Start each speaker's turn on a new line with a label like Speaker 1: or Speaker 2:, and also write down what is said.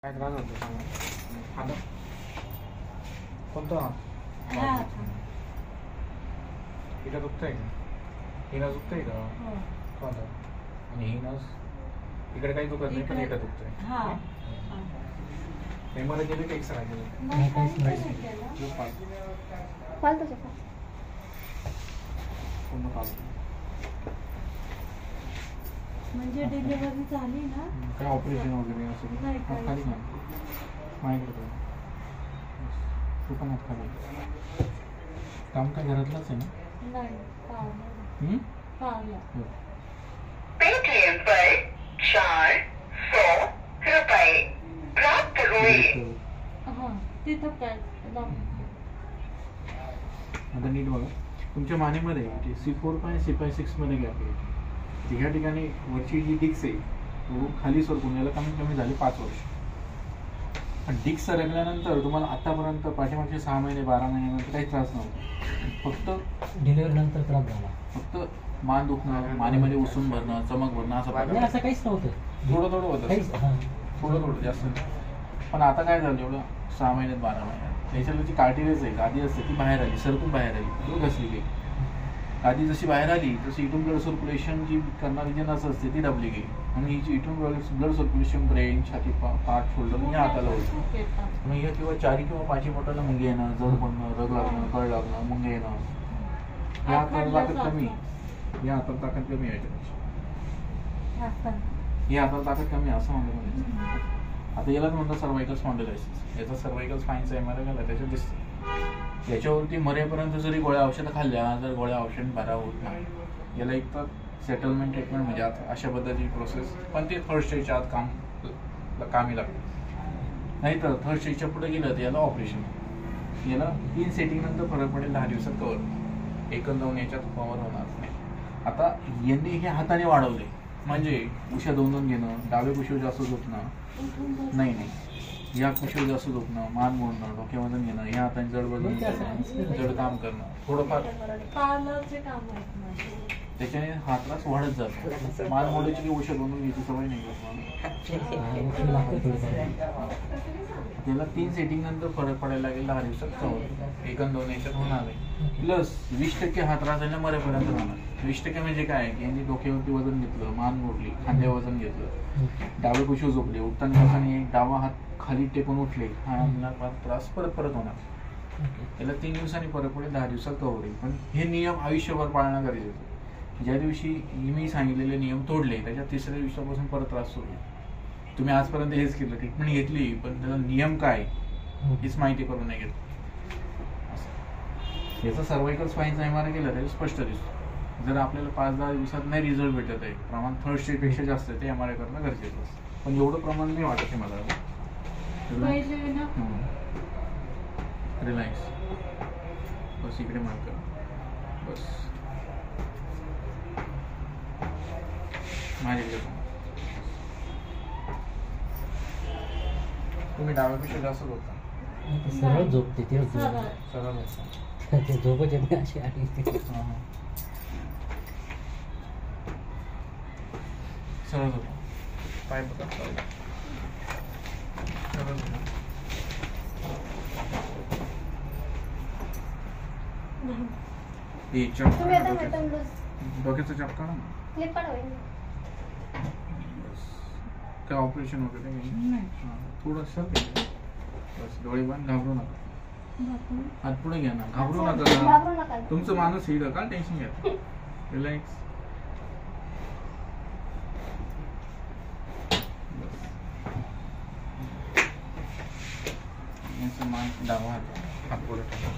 Speaker 1: काय त्रास होतो सांगा. आता कोणतं हिला दुखतंय का? हिला दुखतंय का? कोणतं? आणि ही नस इकडे काही दुखत नाही पण इकडे दुखतंय. मला गेले का एक्सरा
Speaker 2: म्हणजे डिलिव्हरी झाली ना
Speaker 1: काय ऑपरेशन वगैरे असं खाली ना माझ्याकडे तू पण हात खाली काम काय घरातलंच आहे ना.
Speaker 2: नाही
Speaker 3: पेटीएम पर 400 रुपये प्राप्त हुए.
Speaker 2: तिथं काय
Speaker 1: आता नीट बघा तुमच्या मानेमध्ये C4 C6 मध्ये गॅप आहे. ह्या ठिकाणी वरची जी डिक्स आहे तो खाली सरकून याला कमीत कमी झाली 5 वर्ष. पण डिक्स सरकल्यानंतर तुम्हाला आतापर्यंत पाठीमागचे 6 महिने 12 महिन्यानंतर काही त्रास नव्हता. फक्त
Speaker 4: डिलिव्हरी नंतर त्रास झाला.
Speaker 1: फक्त मान दुखणं, मानेमध्ये उसून भरणं, चमक भरणं
Speaker 4: असं काहीच नव्हतं.
Speaker 1: थोडं होतं थोडं जास्त. पण आता काय झालं एवढं 6 महिन्यात 12 महिन्यात त्याच्याला जी कार्टिलेज आहे गादी असते ती बाहेर आली, सरकून बाहेर आली, घसली गेली. गादी जशी बाहेर आली तशी इथून ब्लड सर्क्युलेशन जी करणारी जी नस असते ती दाबली गेली. आणि ही जी इथून ब्लड सर्क्युलेशन ब्रेन, छाती, पाठ, शोल्डर या हाताला होती. मग या किंवा 4 किंवा 5 बोटाला मुंगे येणं, जड पडणं, रग लागणं, कळ लागणं, मुंगे येणं, या हाताला ताकद कमी, या हाताला ताकद कमी आहे या हाताला ताकद कमी असं म्हणलं. आता यालाच म्हणतात सर्वायकल स्पॉन्डिलायसिस. याचा सर्वायकल स्पाईनचा MRI केला त्याच्यात दिसतं. याच्यावरती मरेपर्यंत जरी गोळ्या औषधं खाल्ल्या जर गोळ्या औषध बरा होत नाही याला एक तर सेटलमेंट ट्रीटमेंट म्हणजे आता अशा पद्धतीची प्रोसेस. पण ते थर्ड स्टेजच्या आत कामी लागते. नाहीतर थर्ड स्टेजच्या पुढे गेलं तर याला ऑपरेशन. याला 3 सेटिंग नंतर फरक पडेल, 10 दिवसात कवर. एकंदर याच्यात कवर होणार नाही. आता यांनी हे हाताने वाढवले म्हणजे उशा 2-2 घेणं, डावे कुशीवर जास्त झोपणं नाही, या कुशीवर जास्त झोपणं, मान मोडणं, डोक्यावरून घेणं, या हाताने जड वजन जड काम करणं, थोडंफार त्याच्याने हा त्रास वाढत जातो. मान मोडायची की उशा 2 घ्यायची सवय नाही त्याला 3 सेटिंग नंतर फरक पडायला लागेल, 10 दिवसात कवर. एकंदर याच्यात होणार आहे. प्लस 20% हा त्रास आहे मरेपर्यंत होणार. 20% म्हणजे काय की यांनी डोक्यावरती वजन घेतलं, मान मोडली, खांद्यावर वजन घेतलं, डावे कुशीवर झोपले, उठताना डावा हात खाली टेकून उठले, हा त्रास परत होणार. त्याला 3 दिवसांनी फरक पडेल, 10 दिवसात कवर होईल. पण हे नियम आयुष्यभर पाळणं गरजेचं आहे. ज्या दिवशी मी सांगितलेले नियम तोडले त्याच्या 3ऱ्या दिवसापासून परत त्रास सुरू होईल. तुम्ही आजपर्यंत हेच केलं, ट्रीटमेंट घेतली पण त्याचा नियम काय हीच माहिती करून नाही घेतली. याचा सर्वायकल स्पाईनचा MRI केला त्याला स्पष्ट दिसतो. जर आपल्याला 5-10 दिवसात नाही रिझल्ट भेटत आहे, प्रमाण थर्ड स्टेजपेक्षा जास्त आहे, ते MRI करणं गरजेचं असतं. पण एवढं प्रमाण नाही वाटत आहे मला. रिलॅक्स बस, इकडे मान कर बस. माझ्याकडे तुम्ही डाव्यापेक्षा जास्त झोपता.
Speaker 4: सरळ झोपते ते
Speaker 1: सरळ
Speaker 4: झोपच येते अशी आली.
Speaker 1: सरळ झोपा, पाय बघा सरळ झोपा. डोक्याचा चपका ना काय ऑपरेशन वगैरे नाही. थोडंसं बस, डोळे बंद, घाबरू नका, हात पुढे घ्या ना, घाबरू नका. तुमचं माणूस येईल का, टेन्शन घ्या, रिलॅक्स. मान डावा हात पुढे टाका.